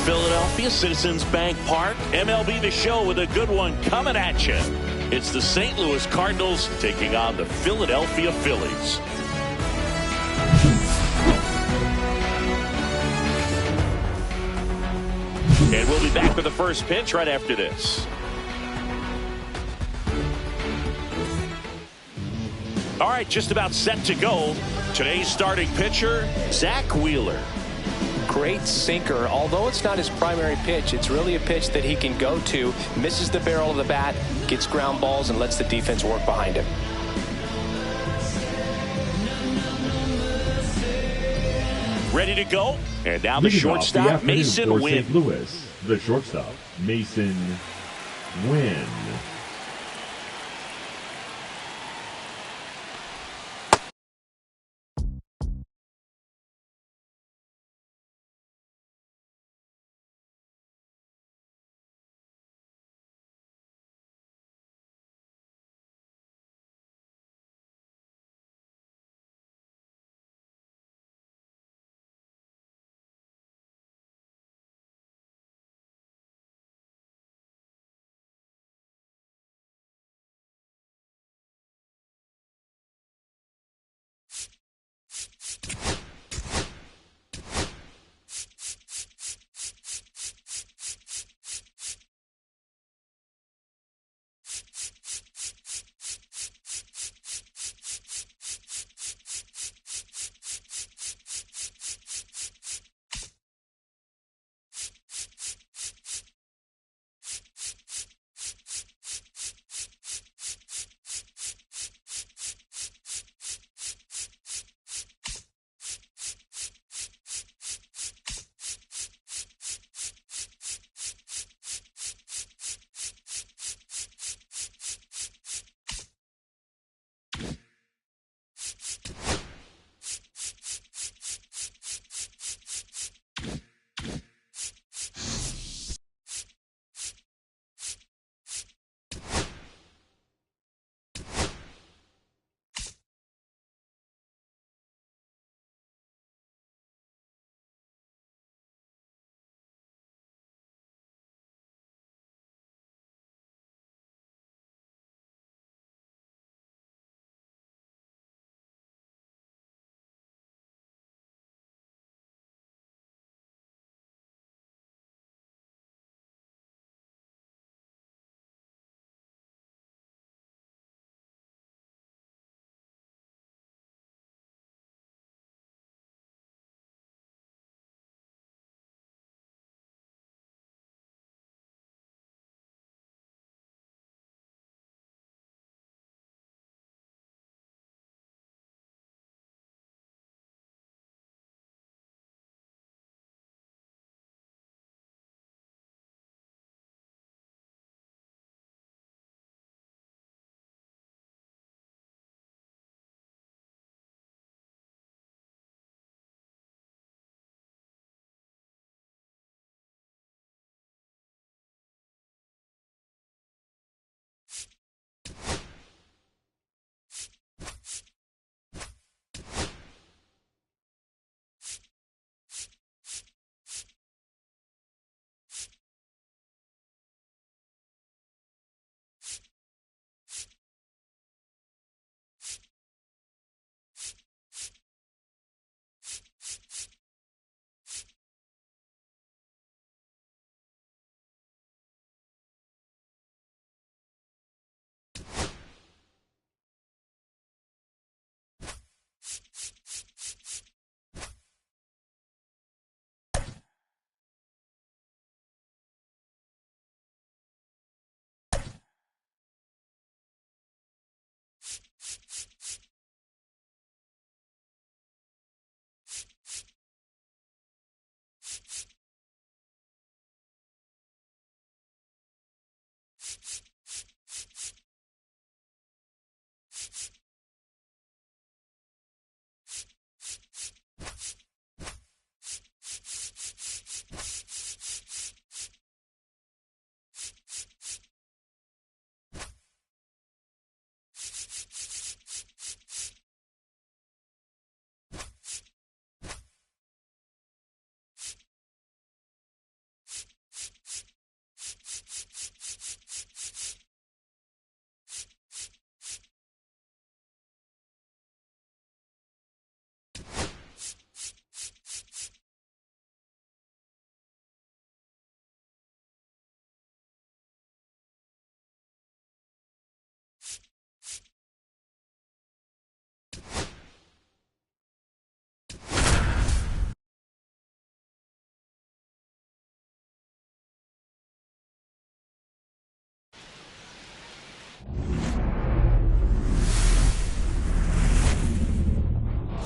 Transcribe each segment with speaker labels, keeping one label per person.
Speaker 1: Philadelphia, Citizens Bank Park. MLB The Show with a good one coming at you. It's the St. Louis Cardinals taking on the Philadelphia Phillies. And we'll be back with the first pitch right after this. All right, just about set to go. Today's starting pitcher, Zach Wheeler.
Speaker 2: Great sinker. Although it's not his primary pitch, it's really a pitch that he can go to, misses the barrel of the bat, gets ground balls, and lets the defense work behind him.
Speaker 1: Ready to go. And now the shortstop, Mason Wynn.
Speaker 3: St. Louis, the shortstop, Mason Wynn.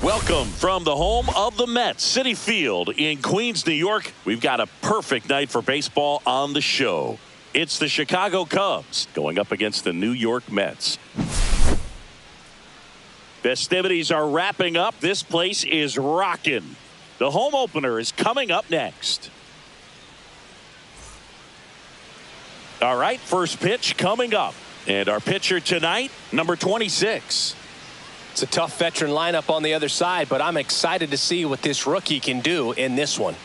Speaker 1: Welcome from the home of the Mets, Citi Field in Queens, New York. We've got a perfect night for baseball on the show. It's the Chicago Cubs going up against the New York Mets. Festivities are wrapping up. This place is rocking. The home opener is coming up next. All right, first pitch coming up. And our pitcher tonight, number 26.
Speaker 2: It's a tough veteran lineup on the other side, but I'm excited to see what this rookie can do in this one.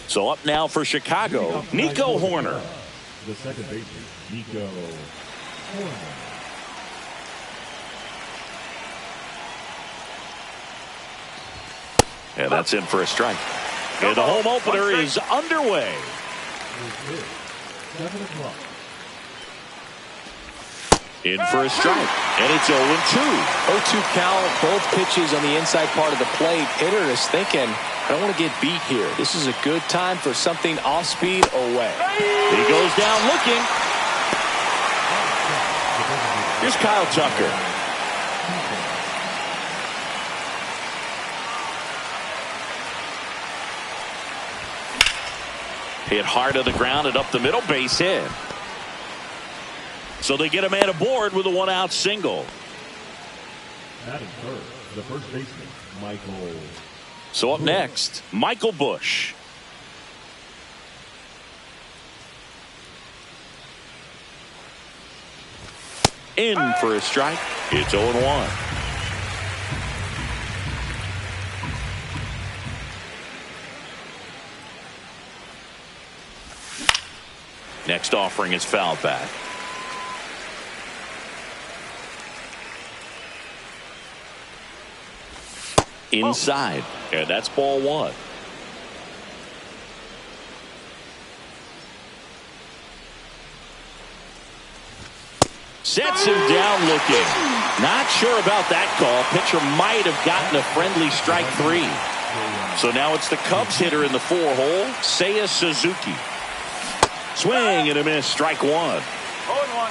Speaker 1: So up now for Chicago, Nico Horner.
Speaker 3: The second baseman, Nico Horner.
Speaker 1: And that's in for a strike. And the home opener is underway.
Speaker 3: 7 o'clock.
Speaker 1: In for a strike. And it's 0-2.
Speaker 2: 0-2 count, both pitches on the inside part of the plate. Hitter is thinking, I don't want to get beat here. This is a good time for something off speed away.
Speaker 1: He goes down looking. Here's Kyle Tucker. Hit hard on the ground and up the middle, base hit. So they get a man aboard with a one-out single.
Speaker 3: Batting first, the first baseman, Michael.
Speaker 1: So up next, Michael Busch. In for a strike. It's 0-1. Next offering is fouled back. Inside. And that's ball one. Sets him down looking. Not sure about that call. Pitcher might have gotten a friendly strike three. So now it's the Cubs hitter in the four-hole, Seiya Suzuki. Swing and a miss, strike one.
Speaker 4: 0-1.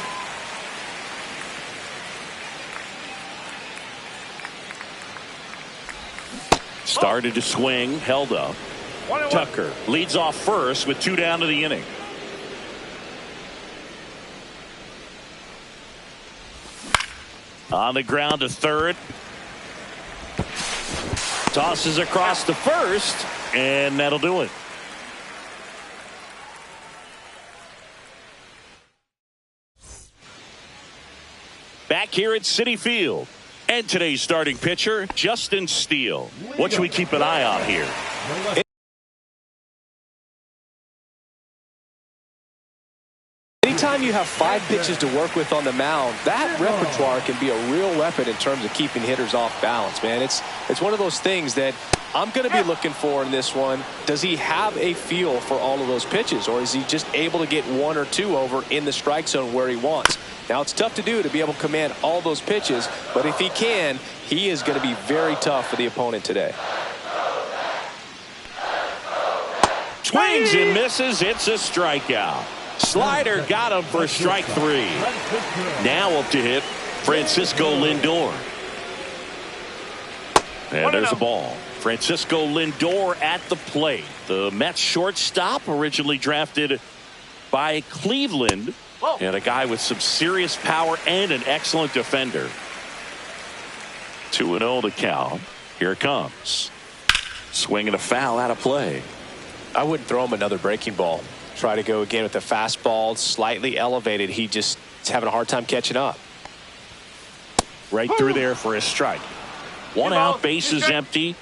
Speaker 1: Started to swing, held up.
Speaker 4: 1-1.
Speaker 1: Tucker leads off first with 2 down to the inning. On the ground to third. Tosses across to first, and that'll do it. Back here at Citi Field. And today's starting pitcher, Justin Steele. What should we keep an eye on here?
Speaker 2: Anytime you have 5 pitches to work with on the mound, that repertoire can be a real weapon in terms of keeping hitters off balance, man. It's one of those things that I'm going to be looking for in this one. Does he have a feel for all of those pitches, or is he just able to get 1 or 2 over in the strike zone where he wants? Now, it's tough to do to be able to command all those pitches, but if he can, he is going to be very tough for the opponent today.
Speaker 1: Swings and misses. It's a strikeout. Slider got him for strike 3. Now up to hit Francisco Lindor. And there's the ball. Francisco Lindor at the plate. The Mets shortstop, originally drafted by Cleveland. And a guy with some serious power and an excellent defender. 2-0 the count. Here it comes. Swing and a foul out of play.
Speaker 2: I wouldn't throw him another breaking ball. Try to go again with the fastball, slightly elevated. He just is having a hard time catching up.
Speaker 1: Right through there for a strike. 1 out, bases empty.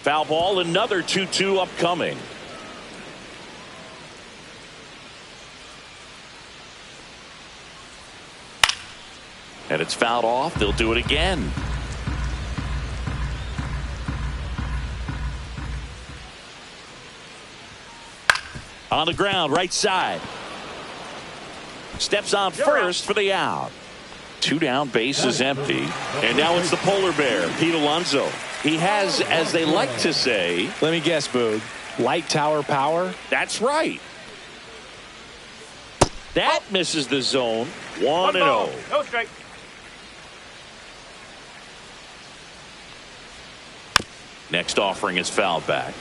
Speaker 1: Foul ball, another 2-2 upcoming. And it's fouled off. They'll do it again. On the ground, right side. Steps on first for the out. 2 down, bases empty. And now it's the polar bear, Pete Alonso. He has, as they like to say,
Speaker 2: let me guess, Boog, Light tower power.
Speaker 1: That's right. That misses the zone. 1-0.
Speaker 4: No strike.
Speaker 1: Next offering is fouled back.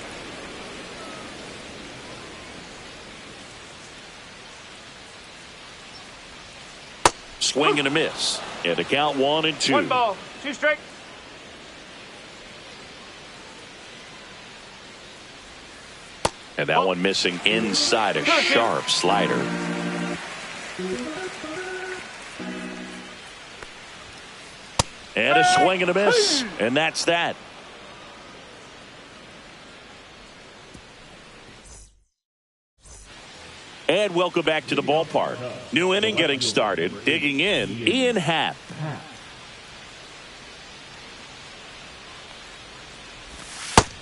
Speaker 1: Swing and a miss. And a count 1-2.
Speaker 4: 1 ball, 2 strike.
Speaker 1: And that one missing inside a sharp slider. And a swing and a miss. And that's that. And welcome back to the ballpark. New inning getting started. Digging in, Ian Happ.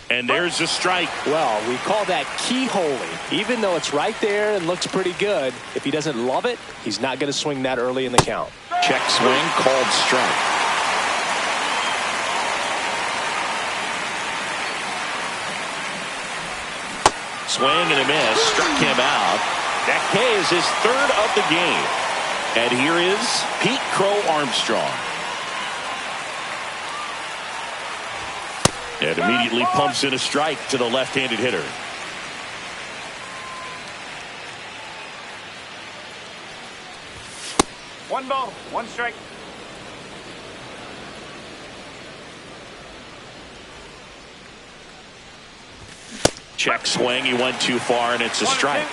Speaker 1: And there's a strike.
Speaker 2: Well, we call that keyholing. Even though it's right there and looks pretty good, if he doesn't love it, he's not going to swing that early in the count.
Speaker 1: Check swing, called strike. Swing and a miss, struck him out. That K is his third of the game. And here is Pete Crow Armstrong. And immediately pumps in a strike to the left-handed hitter.
Speaker 4: One ball, 1 strike.
Speaker 1: Check swing, he went too far, and it's a strike.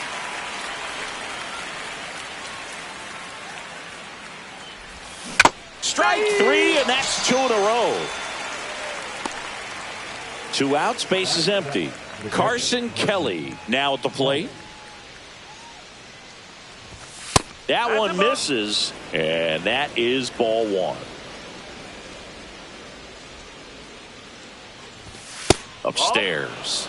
Speaker 1: Strike 3, and that's 2 in a row. 2 outs, base is empty. Carson Kelly now at the plate. That one misses, and that is ball 1. Upstairs.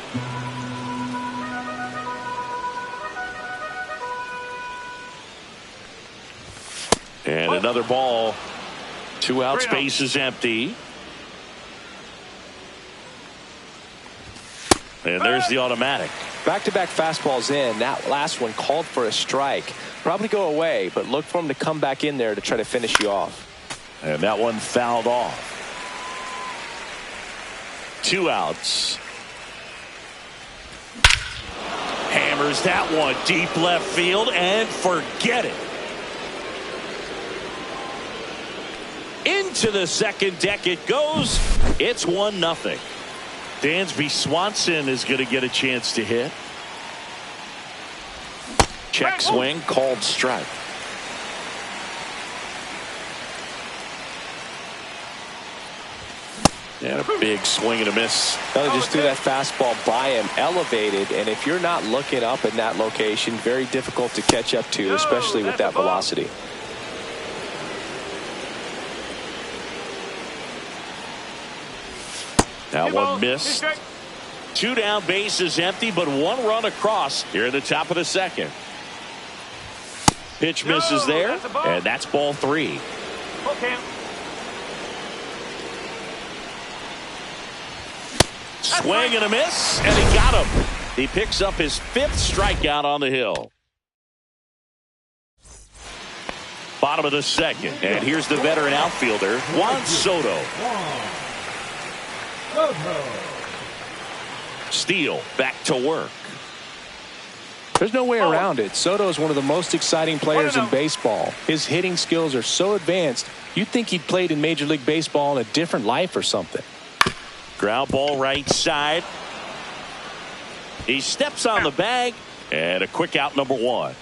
Speaker 1: And another ball. 2 outs, base is empty. And there's the automatic.
Speaker 2: Back-to-back fastballs in. That last one called for a strike. Probably go away, but look for him to come back in there to try to finish you off.
Speaker 1: And that one fouled off. 2 outs. Hammers that one deep left field and forget it. Into the second deck it goes. It's 1-0. Dansby Swanson is going to get a chance to hit. Check swing, called strike. And a big swing and a miss.
Speaker 2: They just threw that fastball by him, elevated, and if you're not looking up in that location, very difficult to catch up to, especially with that velocity.
Speaker 1: That one missed. 2 down, base is empty, but 1 run across here at the top of the second. Pitch misses there, and that's ball 3. Swing and a miss, and he got him. He picks up his 5th strikeout on the hill. Bottom of the second, and here's the veteran outfielder, Juan Soto. Steele back to work.
Speaker 2: There's no way around it. Soto is one of the most exciting players in baseball. His hitting skills are so advanced, you'd think he'd played in Major League Baseball in a different life or something.
Speaker 1: Ground ball right side. He steps on the bag, and a quick out, number 1.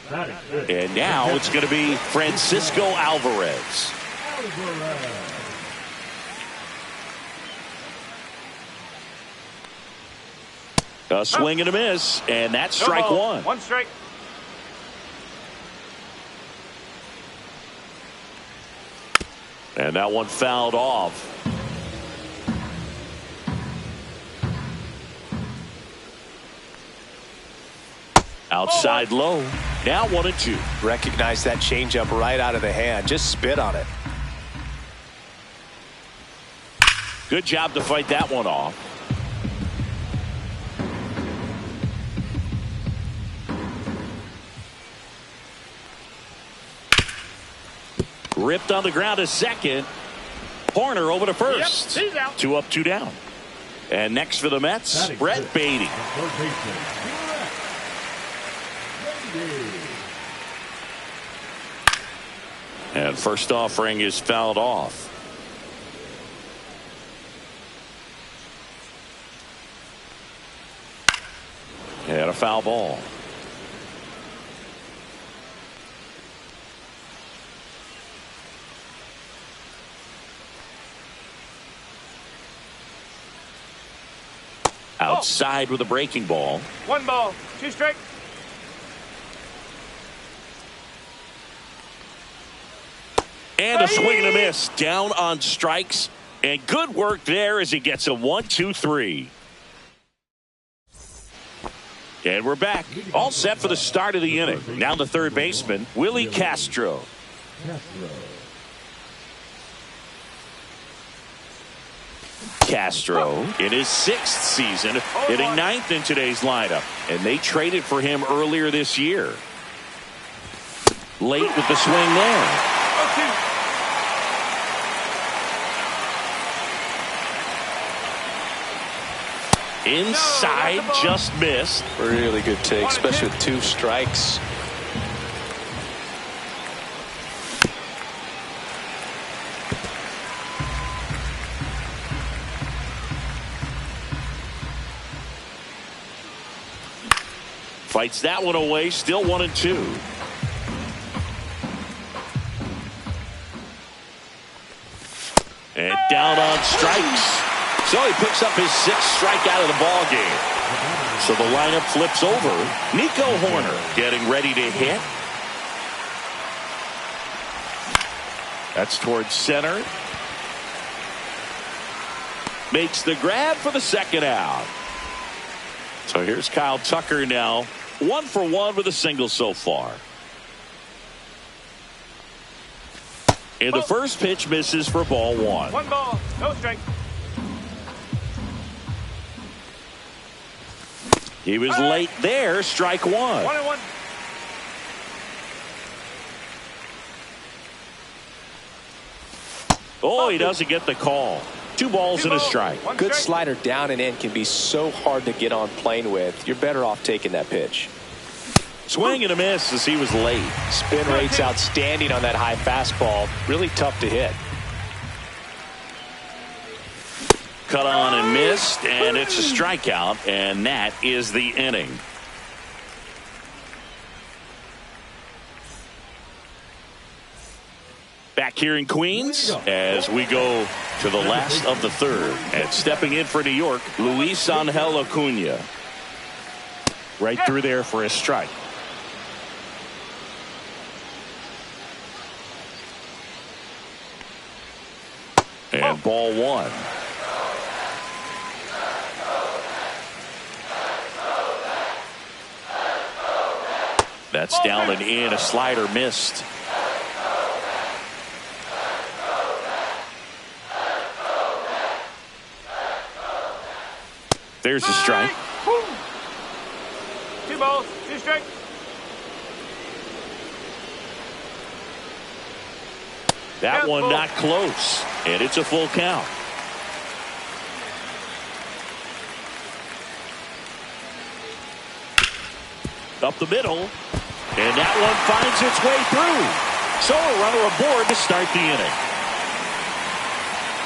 Speaker 1: And now it's going to be Francisco Alvarez. A swing and a miss, and that's strike 1.
Speaker 4: 1 strike.
Speaker 1: And that one fouled off. Outside low. Now 1-2.
Speaker 2: Recognize that changeup right out of the hand. Just spit on it.
Speaker 1: Good job to fight that one off. Ripped on the ground to second. Horner over to first.
Speaker 4: Yep, he's out.
Speaker 1: 2 up, 2 down. And next for the Mets, Beffdaddy. And first offering is fouled off. And a foul ball. Outside with a breaking ball.
Speaker 4: 1 ball, 2 strike.
Speaker 1: And a swing and a miss. Down on strikes. And good work there as he gets a 1-2-3. And we're back. All set for the start of the inning. Now the third baseman, Willie Castro. Castro in his 6th season, hitting 9th in today's lineup. And they traded for him earlier this year. Late with the swing there. Inside, just missed.
Speaker 2: Really good take, especially with 2 strikes.
Speaker 1: Fights that one away, still 1-2. And down on strikes. So he picks up his 6th strikeout of the ball game. So the lineup flips over. Nico Horner getting ready to hit. That's towards center. Makes the grab for the second out. So here's Kyle Tucker now. 1 for 1 with a single so far. And the first pitch misses for ball 1.
Speaker 4: 1 ball, no strike.
Speaker 1: He was late there, strike 1.
Speaker 4: 1-1.
Speaker 1: Oh, he doesn't get the call. 2 balls and a strike.
Speaker 2: Good slider down and in can be so hard to get on plane with. You're better off taking that pitch.
Speaker 1: Swing and a miss as he was late.
Speaker 2: Spin rate's outstanding on that high fastball. Really tough to hit.
Speaker 1: Cut on and missed, and it's a strikeout, and that is the inning. Back here in Queens as we go to the last of the third. And stepping in for New York, Luis Angel Acuna. Right through there for a strike. And ball 1. That's down and in. A slider missed. There's a strike.
Speaker 4: 2 balls, 2 strikes.
Speaker 1: That one not close. And it's a full count. Up the middle. And that one finds its way through. So a runner aboard to start the inning.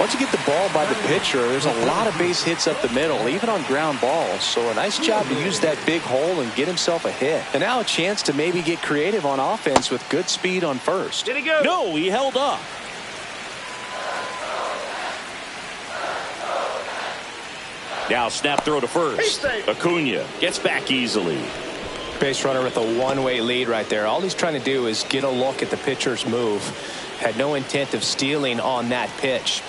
Speaker 2: Once you get the ball by the pitcher, there's a lot of base hits up the middle, even on ground balls. So a nice job to use that big hole and get himself a hit. And now a chance to maybe get creative on offense with good speed on first.
Speaker 4: Did he go?
Speaker 1: No, he held up. Now snap throw to first. Acuna gets back easily.
Speaker 2: Base runner with a one-way lead right there. All he's trying to do is get a look at the pitcher's move. Had no intent of stealing on that pitch.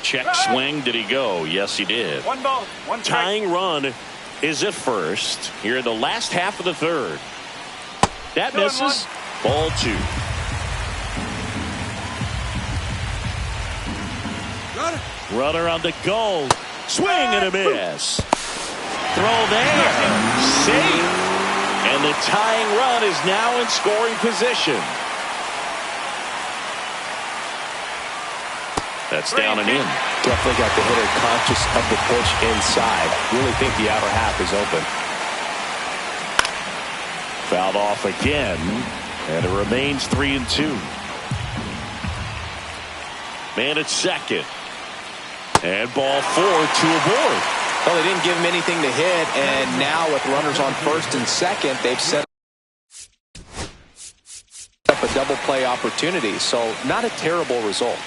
Speaker 1: Check swing. Did he go? Yes, he did.
Speaker 4: 1 ball, 1 strike.
Speaker 1: Tying run is at first here in the last half of the third. That misses. Ball 2. Runner on the go. Swing and a miss. Throw there. Safe. And the tying run is now in scoring position. That's down and in.
Speaker 2: Definitely got the hitter conscious of the pitch inside. Really think the outer half is open.
Speaker 1: Fouled off again, and it remains 3-2. Man at second. And ball 4, 2 aboard.
Speaker 2: Well, they didn't give him anything to hit, and now with runners on first and second, they've set up a double play opportunity. So not a terrible result.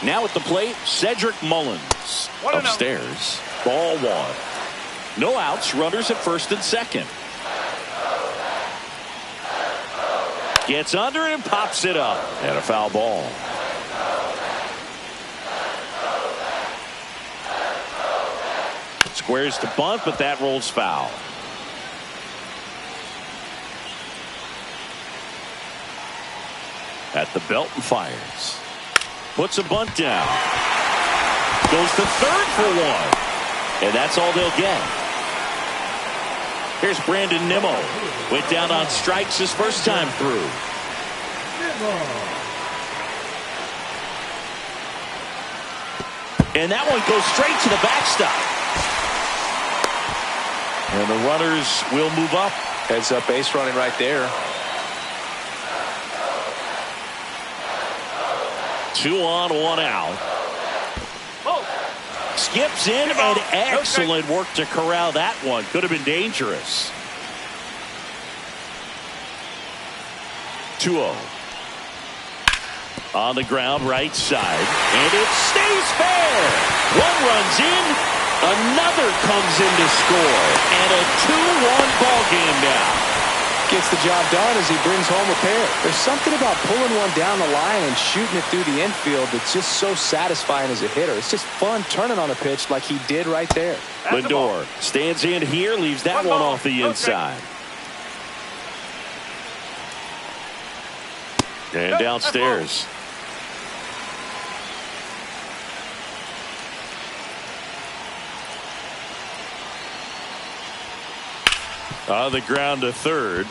Speaker 1: Now at the plate, Cedric Mullins. Upstairs, ball 1. No outs, runners at first and second. Gets under it and pops it up. And a foul ball. Squares to bunt, but that rolls foul. At the belt and fires. Puts a bunt down. Goes to third for 1. And that's all they'll get. Here's Brandon Nimmo. Went down on strikes his first time through. And that one goes straight to the backstop. And the runners will move up.
Speaker 2: Heads up base running right there.
Speaker 1: 2 on, 1 out. Skips in, and excellent work to corral that one. Could have been dangerous. 2-0. On the ground, right side. And it stays fair. 1 runs in. Another comes in to score. And a 2-1 ball game now.
Speaker 2: Gets the job done as he brings home a pair. There's something about pulling one down the line and shooting it through the infield that's just so satisfying as a hitter. It's just fun turning on a pitch like he did right there.
Speaker 1: Lindor stands in here, leaves that one off the inside. And downstairs. On the ground to third.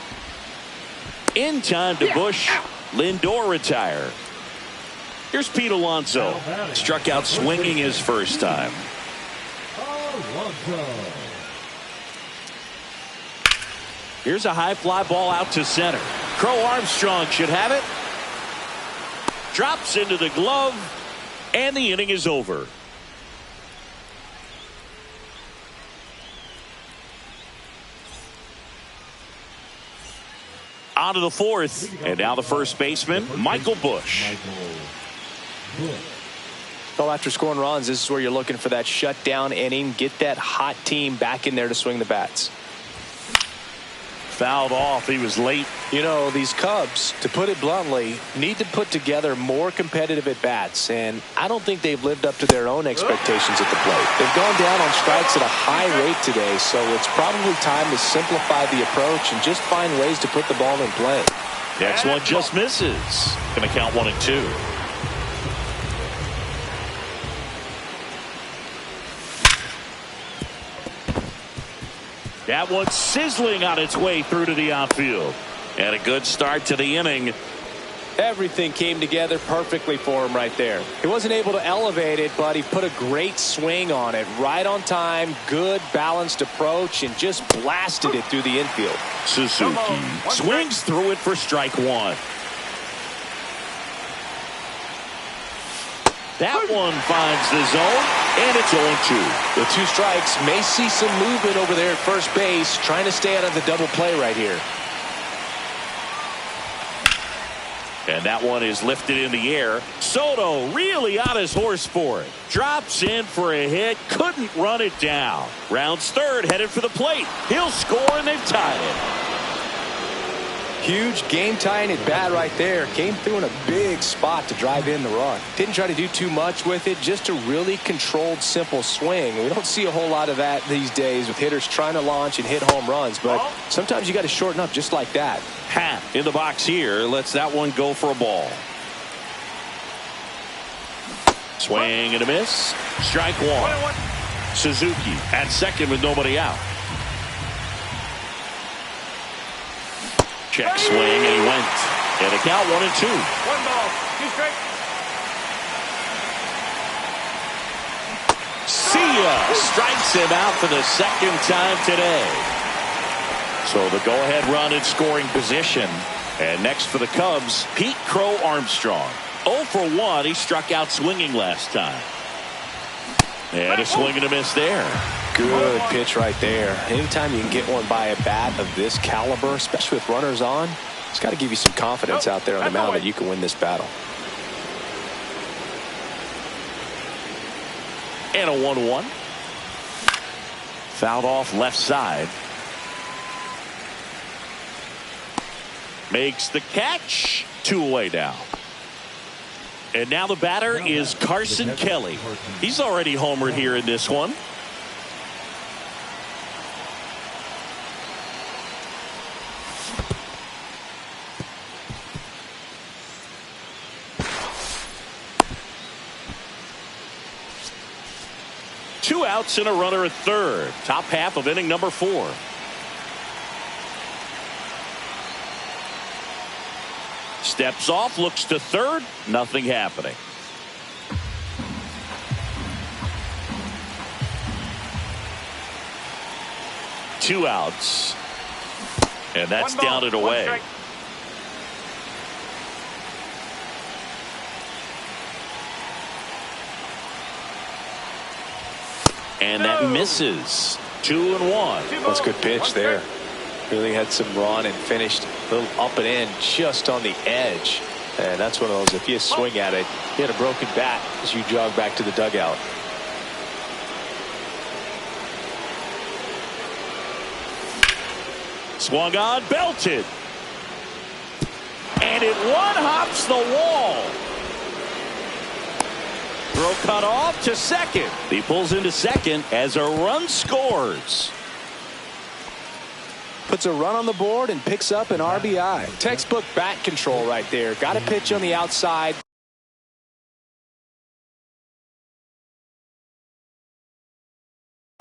Speaker 1: In time to Bush. Lindor retire. Here's Pete Alonso. Struck out swinging his first time. Here's a high fly ball out to center. Crow Armstrong should have it. Drops into the glove. And the inning is over. On to the fourth, and now the first baseman, Michael Bush.
Speaker 2: Well, after scoring runs, this is where you're looking for that shutdown inning. Get that hot team back in there to swing the bats.
Speaker 1: Fouled off. He was late.
Speaker 2: You know, these Cubs, to put it bluntly, need to put together more competitive at-bats, and I don't think they've lived up to their own expectations at the plate. They've gone down on strikes at a high rate today, so it's probably time to simplify the approach and just find ways to put the ball in play.
Speaker 1: Next one just misses. Going to count 1-2. That one's sizzling on its way through to the outfield. And a good start to the inning.
Speaker 2: Everything came together perfectly for him right there. He wasn't able to elevate it, but he put a great swing on it. Right on time, good balanced approach, and just blasted it through the infield.
Speaker 1: Suzuki swings through it for strike 1. That one finds the zone, and it's 0-2.
Speaker 2: With 2 strikes, may see some movement over there at first base, trying to stay out of the double play right here.
Speaker 1: And that one is lifted in the air. Soto really on his horse for it. Drops in for a hit. Couldn't run it down. Rounds third, headed for the plate. He'll score, and they've tied it.
Speaker 2: Huge game-tying at bat right there. Came through in a big spot to drive in the run. Didn't try to do too much with it. Just a really controlled, simple swing. We don't see a whole lot of that these days with hitters trying to launch and hit home runs. But sometimes you got to shorten up just like that.
Speaker 1: Hat in the box here. Lets that one go for a ball. Swing and a miss. Strike 1. Suzuki at second with nobody out. Check swing, and he went. And a count 1-2.
Speaker 4: 1 ball, 2 strikes.
Speaker 1: See ya! Strikes him out for the second time today. So the go-ahead run in scoring position. And next for the Cubs, Pete Crow Armstrong. 0 for 1. He struck out swinging last time. And a swing and a miss there.
Speaker 2: Good pitch right there. Anytime you can get one by a bat of this caliber, especially with runners on, it's got to give you some confidence out there on the mound that you can win this battle.
Speaker 1: And a 1-1. Fouled off left side. Makes the catch. 2 away now. And now the batter is Carson Kelly. He's already homered here in this one. Two outs and a runner at third. Top half of inning number 4. Steps off, looks to third. Nothing happening. Two outs. And that's down and away. And that misses. 2-1.
Speaker 2: That's a good pitch there. Really had some run and finished a little up and in just on the edge. And that's one of those, if you swing at it, you had a broken bat as you jog back to the dugout.
Speaker 1: Swung on, belted. And it one-hops the wall. Throw cut off to second. He pulls into second as a run scores.
Speaker 2: Puts a run on the board and picks up an RBI. Textbook bat control right there. Got a pitch on the outside.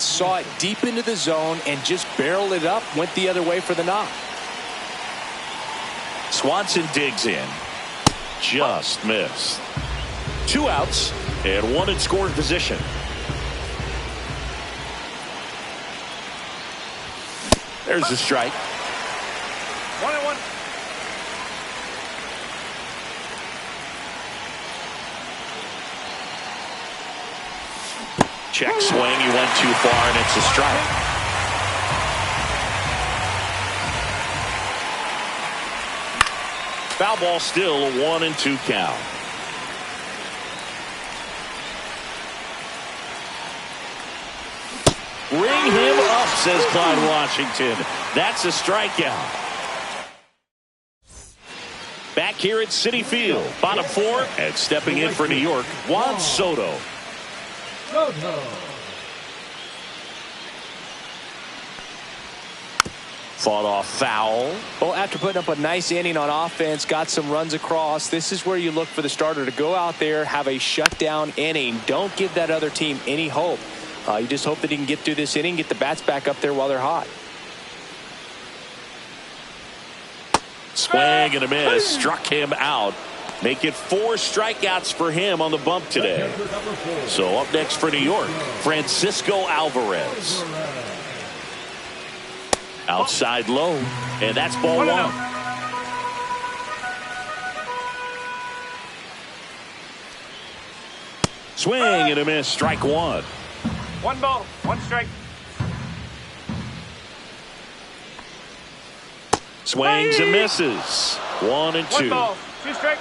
Speaker 2: Saw it deep into the zone and just barreled it up. Went the other way for the knock.
Speaker 1: Swanson digs in. Just missed. 2 outs and 1 in scoring position. There's the strike.
Speaker 4: 1-1.
Speaker 1: Check swing. He went too far, and it's a strike. Foul ball still, a 1-2 count. Ring him up, says Clyde Washington. That's a strikeout. Back here at Citi Field, bottom 4, and stepping in for New York, Juan Soto. Fought off foul.
Speaker 2: Well, after putting up a nice inning on offense, got some runs across, this is where you look for the starter to go out there, have a shutdown inning. Don't give that other team any hope. You just hope that he can get through this inning, get the bats back up there while they're hot.
Speaker 1: Swing and a miss. Struck him out. Make it 4 strikeouts for him on the bump today. So up next for New York, Francisco Alvarez. Outside low. And that's ball 1. Swing and a miss. Strike 1.
Speaker 4: 1 ball, 1 strike.
Speaker 1: Swings and misses. 1 and 2.
Speaker 4: 1 ball, 2 strike.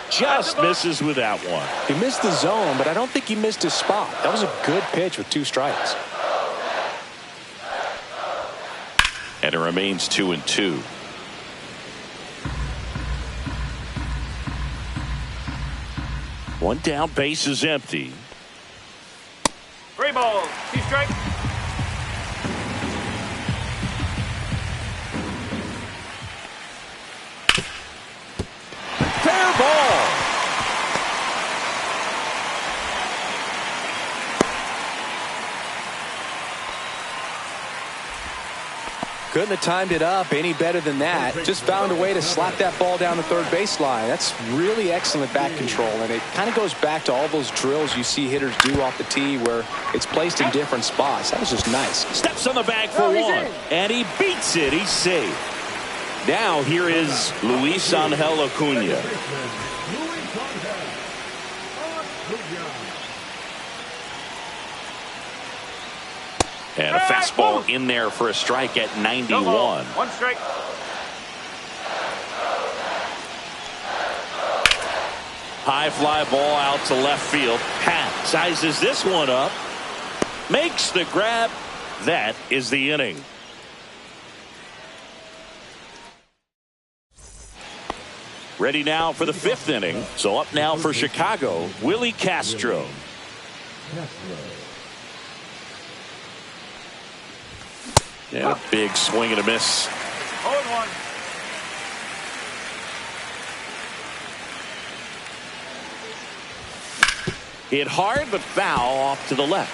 Speaker 1: Just misses with that one.
Speaker 2: He missed the zone, but I don't think he missed his spot. That was a good pitch with 2 strikes.
Speaker 1: And it remains 2-2. One down, base is empty.
Speaker 4: 3 balls, 2 strikes.
Speaker 1: Fair ball.
Speaker 2: Couldn't have timed it up any better than that. Just found a way to slap that ball down the third baseline. That's really excellent bat control, and it kind of goes back to all those drills you see hitters do off the tee where it's placed in different spots. That was just nice.
Speaker 1: Steps on the bag for one, and he beats it. He's safe. Now here is Luis Angel Acuna. And a fastball in there for a strike at 91.
Speaker 4: One strike.
Speaker 1: High fly ball out to left field. Pat sizes this one up. Makes the grab. That is the inning. Ready now for the fifth inning. So up now for Chicago, Willie Castro. And a big swing and a miss.
Speaker 4: 0-1.
Speaker 1: Hit hard but foul off to the left.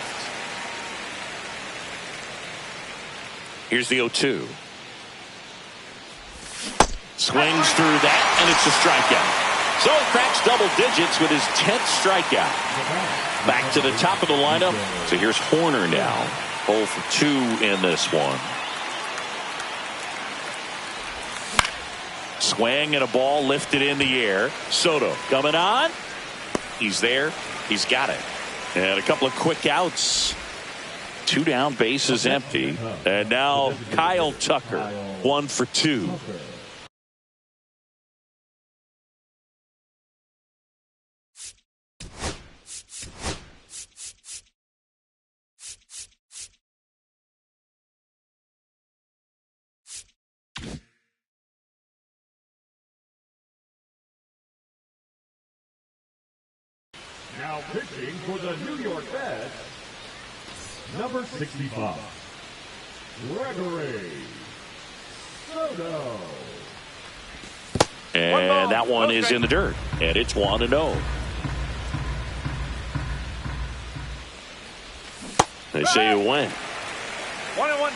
Speaker 1: Here's the 0-2. Swings through that, and it's a strikeout. So he cracks double digits with his 10th strikeout. Back to the top of the lineup. So here's Horner now. 0 for 2 in this one. Swing and a ball lifted in the air. Soto coming on. He's there. He's got it. And a couple of quick outs. 2 down, bases empty. And now Kyle Tucker. 1 for 2.
Speaker 3: Now pitching for the New York Mets, number 65, Gregory Soto.
Speaker 1: And that one is in the dirt. And it's 1-0. They say you win.
Speaker 4: 1-1.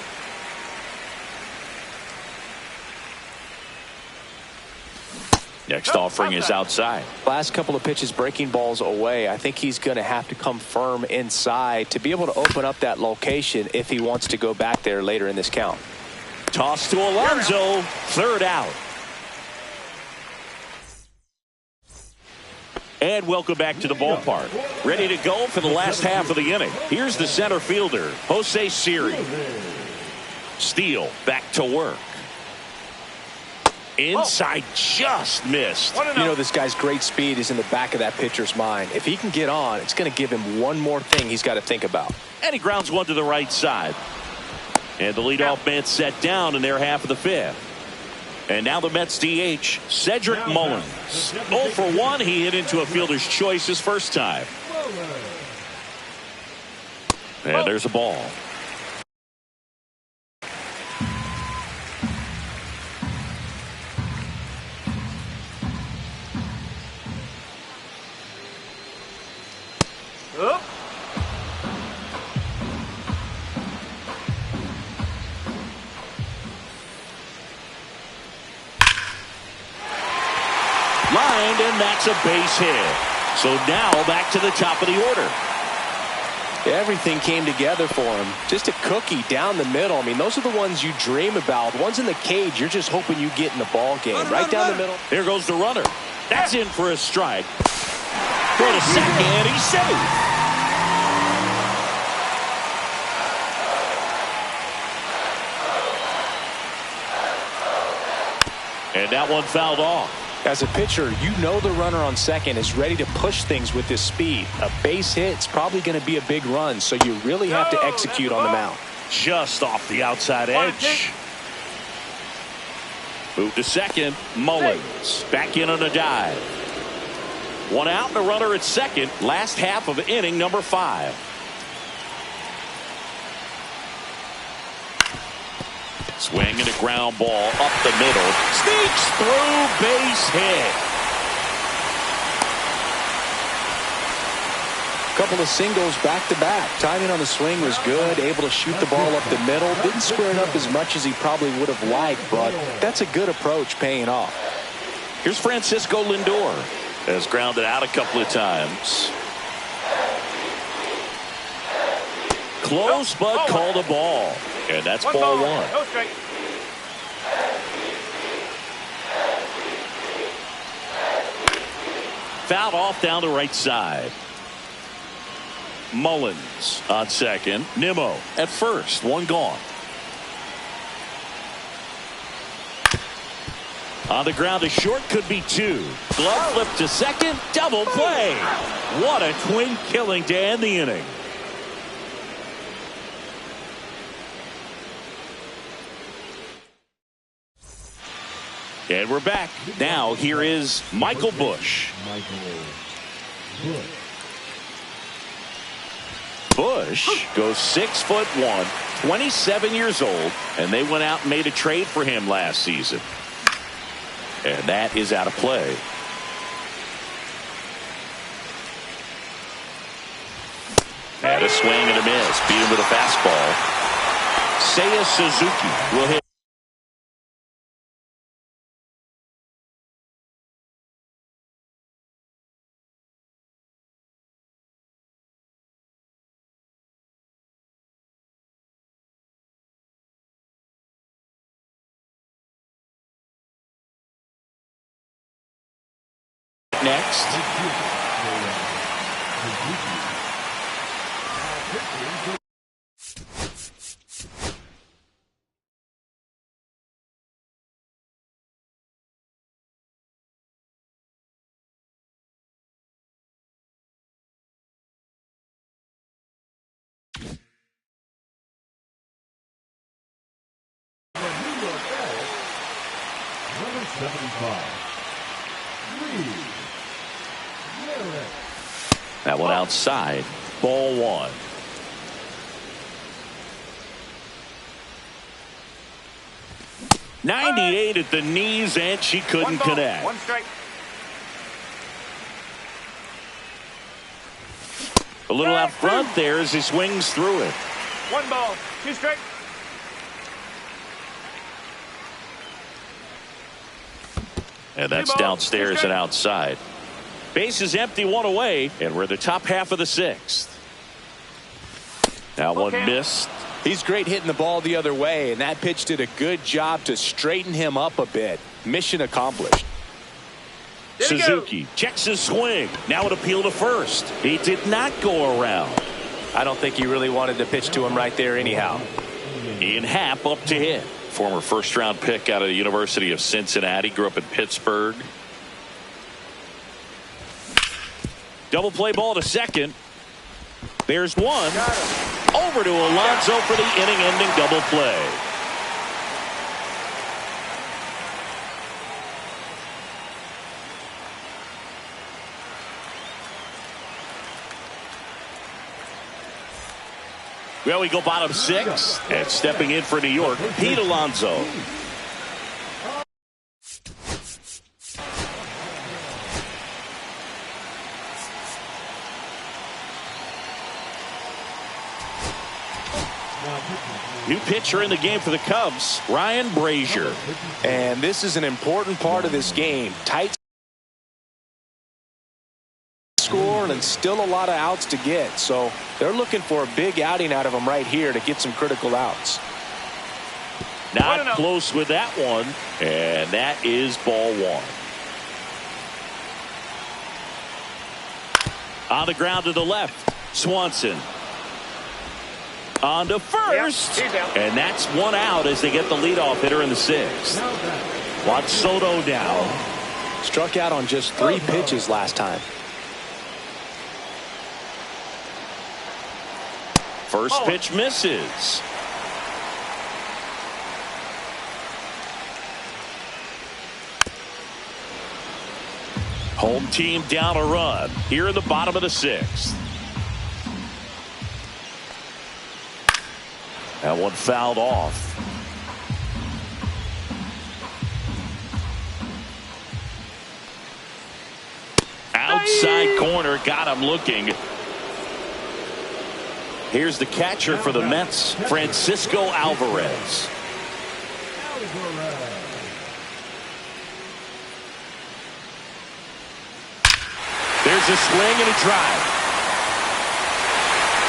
Speaker 1: Next offering is outside.
Speaker 2: Last couple of pitches breaking balls away. I think he's going to have to come firm inside to be able to open up that location if he wants to go back there later in this count.
Speaker 1: Toss to Alonso. Third out. And welcome back to the ballpark. Ready to go for the last half of the inning. Here's the center fielder, Jose Siri. Steele back to work. Inside, just missed.
Speaker 2: You know, this guy's great speed is in the back of that pitcher's mind. If he can get on, it's going to give him one more thing he's got to think about.
Speaker 1: And he grounds one to the right side. And the leadoff man set down in their half of the fifth. And now the Mets DH, Cedric Mullins. 0 for 1. He hit into a fielder's choice his first time. And there's a ball. Lined, and that's a base hit. So now back to the top of the order.
Speaker 2: Everything came together for him. Just a cookie down the middle. I mean, those are the ones you dream about. Ones in the cage, you're just hoping you get in the ball game. Right down the middle.
Speaker 1: There goes the runner. That's in for a strike. Throw to second. He's safe. And that one fouled off.
Speaker 2: As a pitcher, you know the runner on second is ready to push things with his speed. A base hit's probably going to be a big run, so you really have to execute on the mound.
Speaker 1: Just off the outside edge. Move to second. Mullins back in on a dive. One out and a runner at second. Last half of inning number 5. Swing and a ground ball up the middle. Sneaks through, base hit.
Speaker 2: Couple of singles back-to-back. Timing on the swing was good, able to shoot the ball up the middle. Didn't square it up as much as he probably would have liked, but that's a good approach paying off.
Speaker 1: Here's Francisco Lindor. Has grounded out a couple of times. Close, but called a ball. And that's ball one.
Speaker 4: Go straight.
Speaker 1: Fouled off down the right side. Mullins on second. Nimmo at first. One gone. On the ground, a short could be two. Glove flip to second. Double play. What a twin killing to end the inning. And we're back. Now here is Michael Busch. Busch goes 6'1", 27 years old, and they went out and made a trade for him last season. And that is out of play. And a swing and a miss. Beat him with a fastball. Seiya Suzuki will hit. Next.
Speaker 3: Number 75.
Speaker 1: That one outside. Ball one. .98 at the knees, and she couldn't connect.
Speaker 4: One strike.
Speaker 1: A little out front there as he swings through it.
Speaker 4: One ball. Two strike.
Speaker 1: And that's downstairs and outside. Base is empty, one away, and we're in the top half of the sixth. Now one missed.
Speaker 2: He's great hitting the ball the other way, and that pitch did a good job to straighten him up a bit. Mission accomplished.
Speaker 1: Suzuki checks his swing. Now an appeal to first. He did not go around.
Speaker 2: I don't think he really wanted to pitch to him right there anyhow.
Speaker 1: Ian Happ up to hit. Former first-round pick out of the University of Cincinnati. Grew up in Pittsburgh. Double play ball to second. There's one. Over to Alonso for the inning-ending double play. Well, we go bottom six, and stepping in for New York, Pete Alonso. New pitcher in the game for the Cubs, Ryan Brazier.
Speaker 2: And this is an important part of this game. Tight score and still a lot of outs to get. So they're looking for a big outing out of him right here to get some critical outs.
Speaker 1: Not close with that one. And that is ball one. On the ground to the left, Swanson. On to first, and that's one out as they get the leadoff hitter in the sixth. Juan Soto down.
Speaker 2: Struck out on just 3 pitches last time.
Speaker 1: First pitch misses. Home team down a run here in the bottom of the sixth. That one fouled off. Outside corner, got him looking. Here's the catcher for the Mets, Francisco Alvarez. There's a swing and a drive.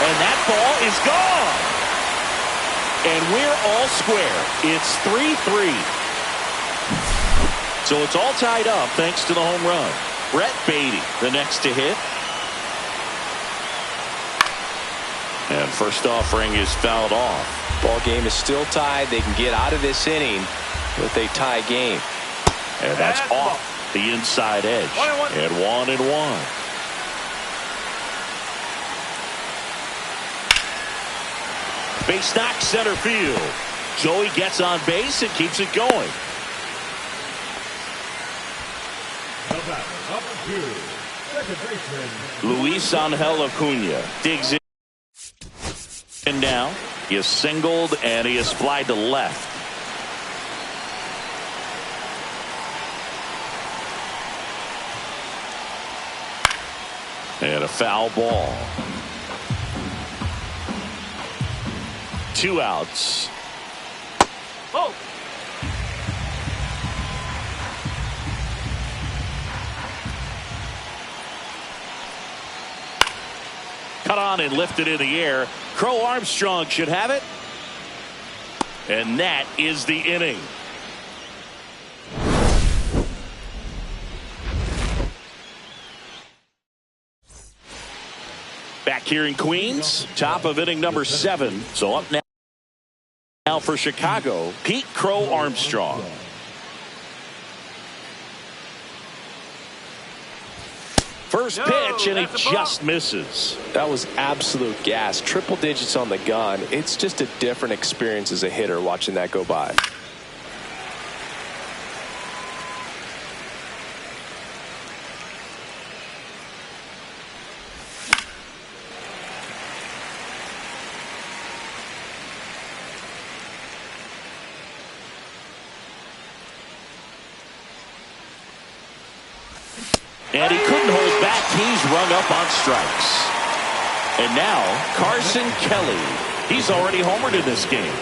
Speaker 1: And that ball is gone. And we're all square. It's 3-3. So it's all tied up thanks to the home run. Beffdaddy, the next to hit. And first offering is fouled off.
Speaker 2: Ball game is still tied. They can get out of this inning with a tie game.
Speaker 1: And that's off the inside edge. 1-1. And 1-1. Base knock center field. Joey gets on base and keeps it going. Luis Angel Acuna digs in. And now he is singled and he is flied to left. And a foul ball. 2 outs.
Speaker 4: Oh.
Speaker 1: Cut on and lifted in the air. Crow Armstrong should have it. And that is the inning. Back here in Queens, top of inning number 7. So up now for Chicago, Pete Crow Armstrong. First pitch, and he just misses.
Speaker 2: That was absolute gas. Triple digits on the gun. It's just a different experience as a hitter watching that go by.
Speaker 1: And he couldn't hold back. He's rung up on strikes. And now Carson Kelly. He's already homered in this game.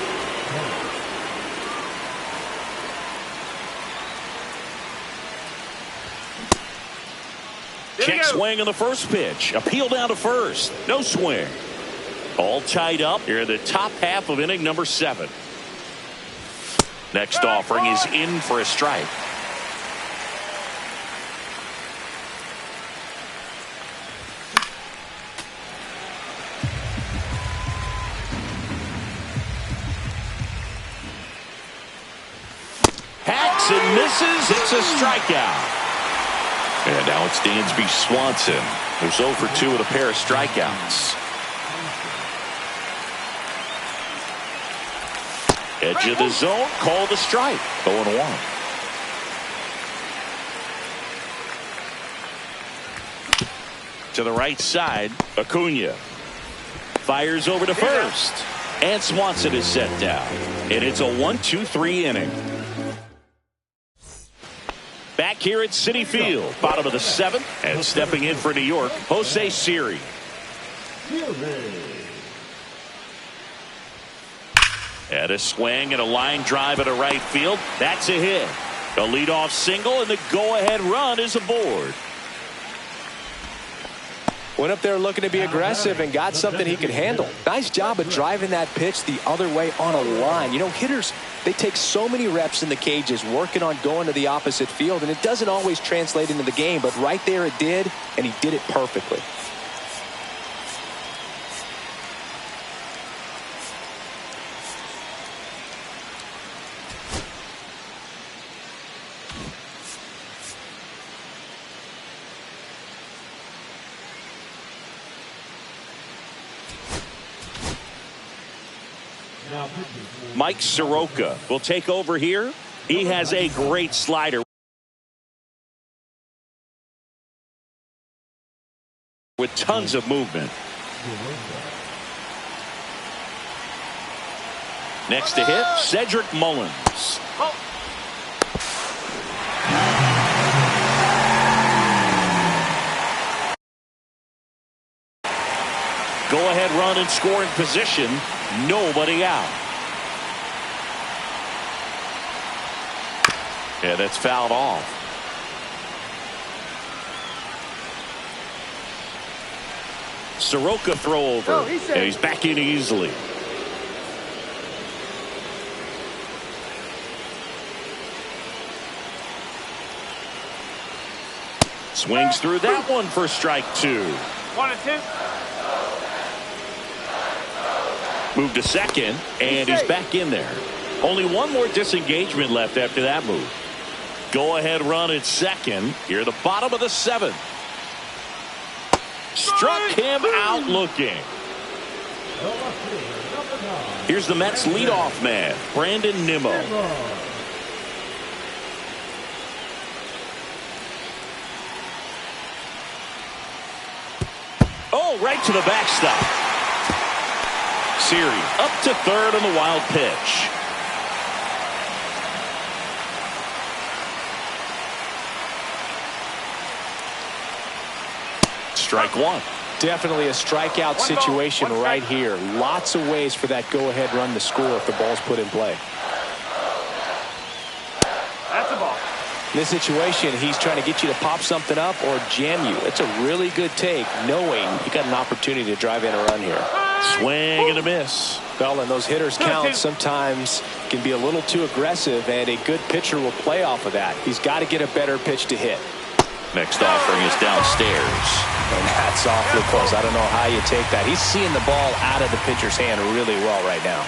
Speaker 1: Check swing on the first pitch. Appeal down to first. No swing. All tied up here in the top half of inning number 7. Next offering is in for a strike. And misses. It's a strikeout. And now it's Dansby Swanson, who's 0 for 2 with a pair of strikeouts. Edge of the zone, call the strike. 0-1. To the right side, Acuna fires over to first. And Swanson is set down. And it's a 1-2-3 inning. Back here at Citi Field, bottom of the 7th, and stepping in for New York, Jose Siri. And a swing and a line drive into right field. That's a hit. A leadoff single, and the go-ahead run is aboard.
Speaker 2: Went up there looking to be aggressive and got something he could handle. Nice job of driving that pitch the other way on a line. You know, hitters, they take so many reps in the cages working on going to the opposite field, and it doesn't always translate into the game, but right there it did, and he did it perfectly.
Speaker 1: Mike Soroka will take over here. He has a great slider with tons of movement. Next to hit, Cedric Mullins. Go ahead. go-ahead run in scoring position. Nobody out. Yeah, that's fouled off. Soroka throw over. And he's back in easily. Swings through that one for strike 2.
Speaker 4: 1-2.
Speaker 1: Move to second, and he's back in there. Only one more disengagement left after that move. Go ahead run at second. Here the bottom of the 7th. Struck him out looking. Here's the Mets leadoff man, Brandon Nimmo. Oh, right to the backstop. Siri up to third on the wild pitch. Strike 1.
Speaker 2: Definitely a strikeout situation right here. Lots of ways for that go-ahead run to score if the ball's put in play.
Speaker 4: That's a ball.
Speaker 2: In this situation, he's trying to get you to pop something up or jam you. It's a really good take, knowing you got an opportunity to drive in a run here.
Speaker 1: Swing and a miss.
Speaker 2: Well, and those hitters count sometimes can be a little too aggressive, and a good pitcher will play off of that. He's got to get a better pitch to hit.
Speaker 1: Next offering is downstairs.
Speaker 2: And that's awfully close. I don't know how you take that. He's seeing the ball out of the pitcher's hand really well right now.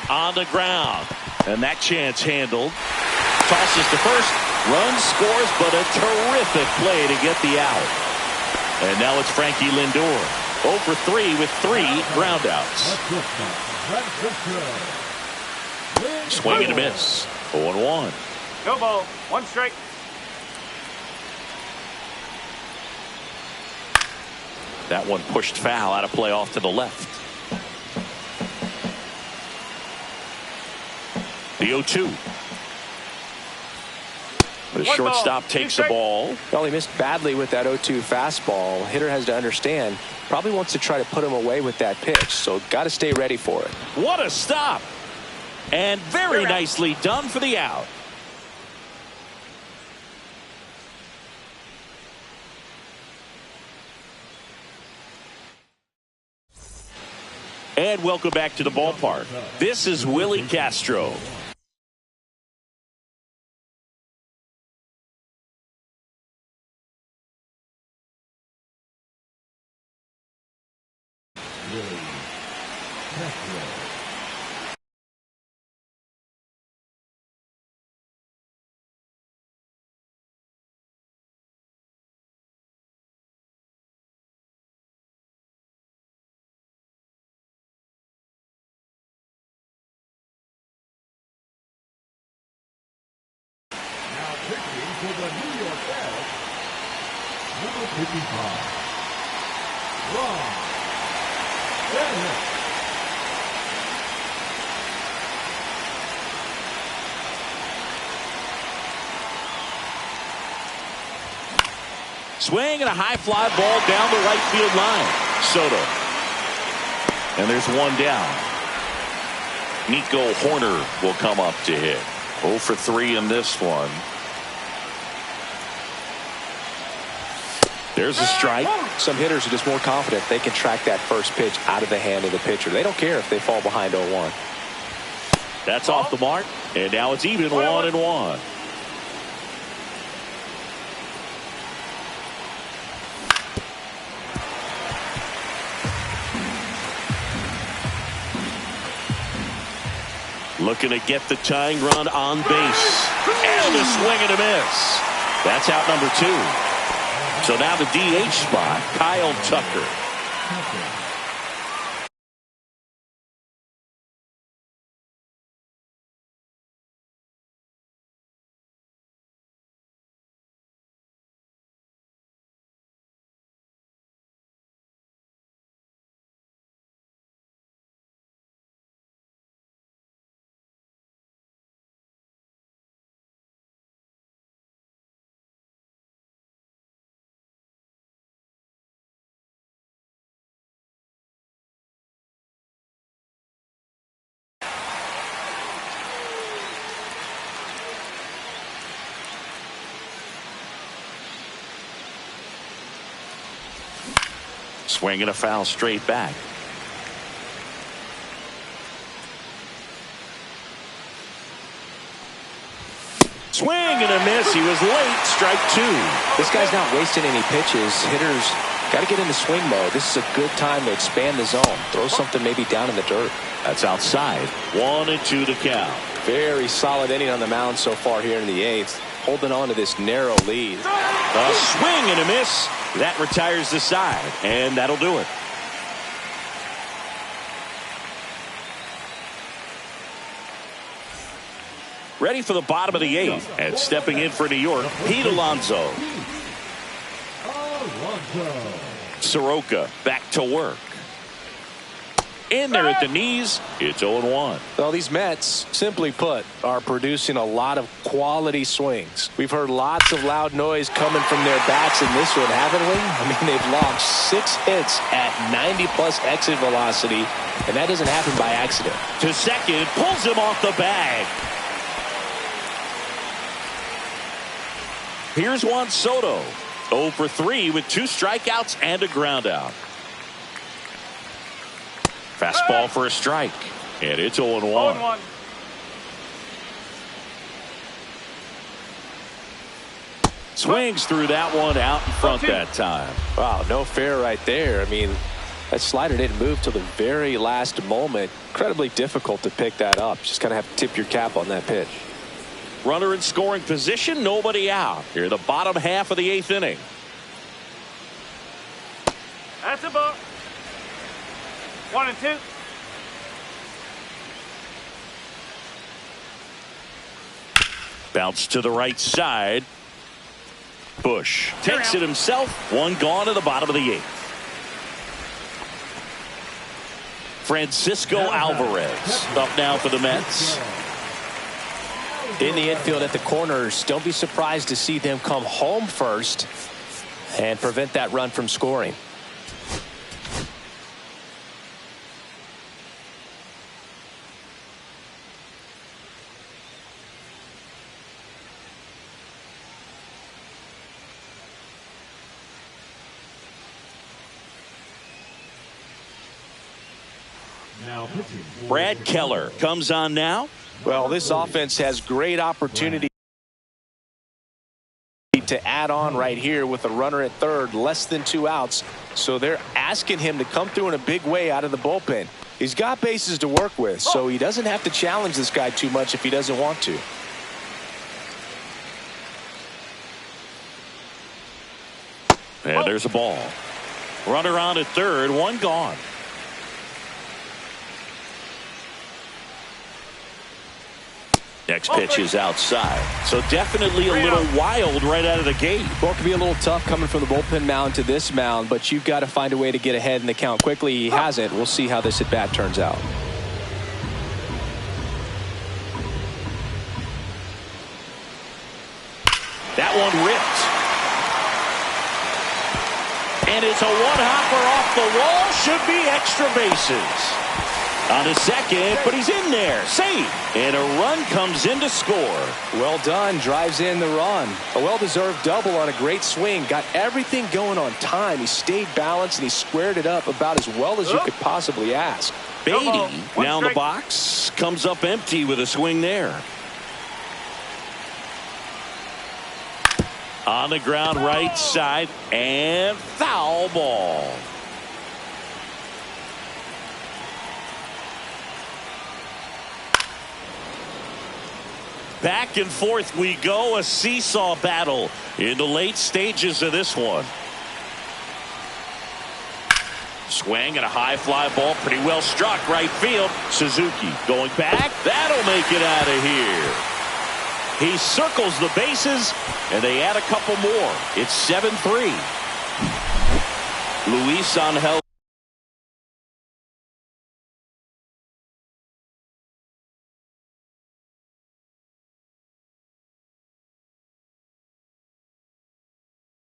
Speaker 1: On the ground. And that chance handled. Tosses to first. Run scores, but a terrific play to get the out. And now it's Frankie Lindor. 0 for 3 with 3 groundouts. Swing and a miss. 0-1.
Speaker 4: No ball. 1 strike.
Speaker 1: That one pushed foul out of play off to the left. The 0-2. The shortstop takes the ball.
Speaker 2: Well, he missed badly with that 0-2 fastball. Hitter has to understand, probably wants to try to put him away with that pitch, so got to stay ready for it.
Speaker 1: What a stop. And very nicely done for the out. And welcome back to the ballpark. This is Willie Castro.
Speaker 3: For the New York Feds, number 55, Ron Bennett.
Speaker 1: Swing and a high fly ball down the right field line. Soto. And there's one down. Nico Horner will come up to hit. 0 for 3 in this one. There's a strike.
Speaker 2: Some hitters are just more confident they can track that first pitch out of the hand of the pitcher. They don't care if they fall behind 0-1.
Speaker 1: That's off the mark. And now it's even 1-1. Looking to get the tying run on base. And a swing and a miss. That's out number 2. So now the DH spot, Kyle Tucker. Swinging a foul straight back. Swing and a miss. He was late. Strike two.
Speaker 2: This guy's not wasting any pitches. Hitters got to get into swing mode. This is a good time to expand the zone. Throw something maybe down in the dirt.
Speaker 1: That's outside. 1-2 the count.
Speaker 2: Very solid inning on the mound so far here in the eighth. Holding on to this narrow lead.
Speaker 1: A swing and a miss. That retires the side. And that'll do it. Ready for the bottom of the eighth. And stepping in for New York, Pete Alonso. Soroka back to work. In there at the knees. It's 0-1.
Speaker 2: Well, these Mets, simply put, are producing a lot of quality swings. We've heard lots of loud noise coming from their bats in this one, haven't we? I mean, they've logged 6 hits at 90-plus exit velocity, and that doesn't happen by accident.
Speaker 1: To second, pulls him off the bag. Here's Juan Soto. 0 for 3 with 2 strikeouts and a ground out. Fastball for a strike. And it's 0-1.
Speaker 4: 0-1.
Speaker 1: Swings through that one out in front that time.
Speaker 2: Wow, no fair right there. I mean, that slider didn't move till the very last moment. Incredibly difficult to pick that up. Just kind of have to tip your cap on that pitch.
Speaker 1: Runner in scoring position, nobody out. Here, the bottom half of the 8th inning.
Speaker 4: That's a ball. 1-2.
Speaker 1: Bounce to the right side. Bush takes it himself. One gone to the bottom of the 8th. Francisco Alvarez up now for the Mets.
Speaker 2: In the infield at the corners, don't be surprised to see them come home first and prevent that run from scoring.
Speaker 1: Brad Keller comes on now.
Speaker 2: Well, this offense has great opportunity to add on right here with a runner at third, less than 2 outs. So they're asking him to come through in a big way out of the bullpen. He's got bases to work with, so he doesn't have to challenge this guy too much if he doesn't want to.
Speaker 1: And there's a ball. Runner on at third, one gone. Next pitch is outside. So definitely a little wild right out of the gate.
Speaker 2: Well, it could be a little tough coming from the bullpen mound to this mound, but you've got to find a way to get ahead in the count quickly. He hasn't. We'll see how this at bat turns out.
Speaker 1: That one ripped. And it's a one-hopper off the wall. Should be extra bases. On a second, but he's in there. Safe. And a run comes in to score.
Speaker 2: Well done. Drives in the run. A well-deserved double on a great swing. Got everything going on time. He stayed balanced and he squared it up about as well as you could possibly ask.
Speaker 1: Beatty now in the box. Comes up empty with a swing there. On the ground right side. And foul ball. Back and forth we go, a seesaw battle in the late stages of this one. Swing and a high fly ball, pretty well struck right field. Suzuki going back, that'll make it out of here. He circles the bases and they add a couple more. It's 7-3. Luis Angel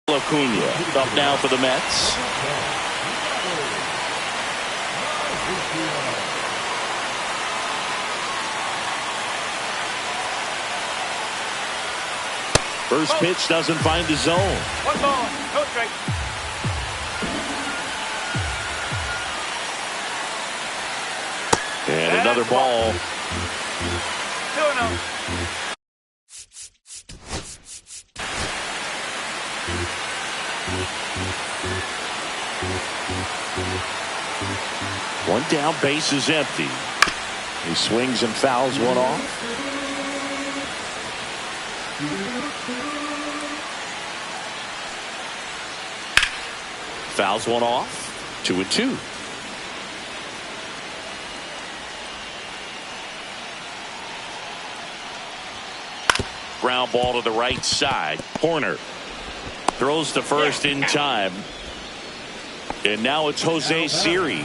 Speaker 1: Acuna up now for the Mets. First pitch doesn't find the zone.
Speaker 4: 1 ball, no strike.
Speaker 1: And another ball.
Speaker 4: 2-0.
Speaker 1: One down, base is empty. He swings and fouls one off. Fouls one off. 2-2. Ground ball to the right side. Horner throws to first in time. And now it's Jose Siri.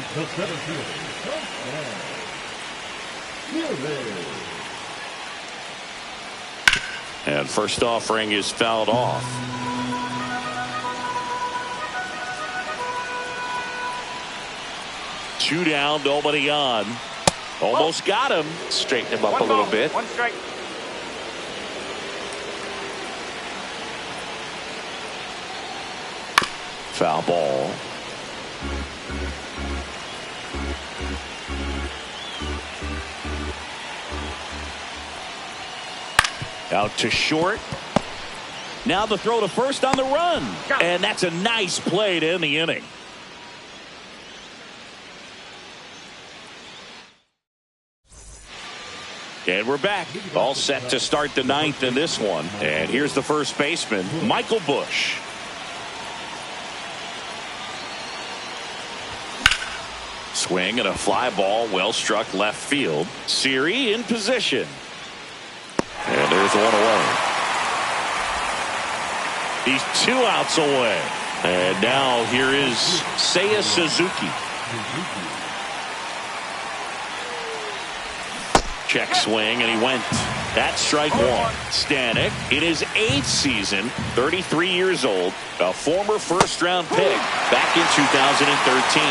Speaker 1: And first offering is fouled off. Two down, nobody on. Almost got him.
Speaker 2: Straighten him up a little bit.
Speaker 4: One strike.
Speaker 1: Foul ball. Out to short. Now the throw to first on the run. And that's a nice play to end the inning. And we're back. All set to start the ninth in this one. And here's the first baseman, Michael Busch. Swing and a fly ball, well struck left field. Siri in position. And there's one away. He's 2 outs away. And now here is Seiya Suzuki. Check swing, and he went. That's strike one. Stanek in his 8th season, 33 years old, a former first-round pick back in 2013.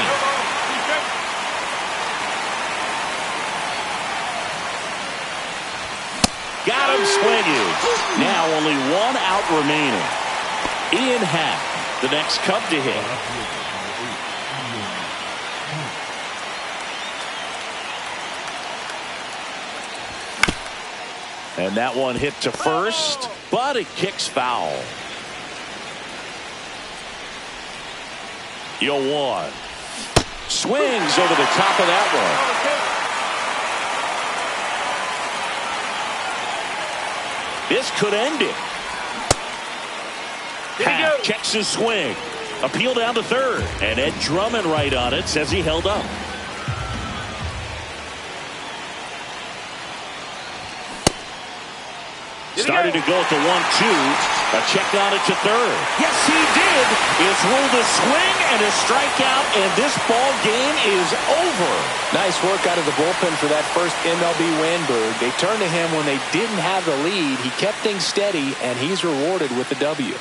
Speaker 1: Got him swinging. Now only 1 out remaining. Ian Happ, the next Cub to hit. And that one hit to first, but it kicks foul. 0-1. Swings over the top of that one. This could end it. Happ checks his swing. Appeal down to third. And Ed Drummond right on it, says he held up. Started to go at the 1-2. A check on it to third. Yes, he did. It's ruled a swing and a strikeout, and this ball game is over.
Speaker 2: Nice work out of the bullpen for that first MLB win, Berg. They turned to him when they didn't have the lead. He kept things steady, and he's rewarded with the W.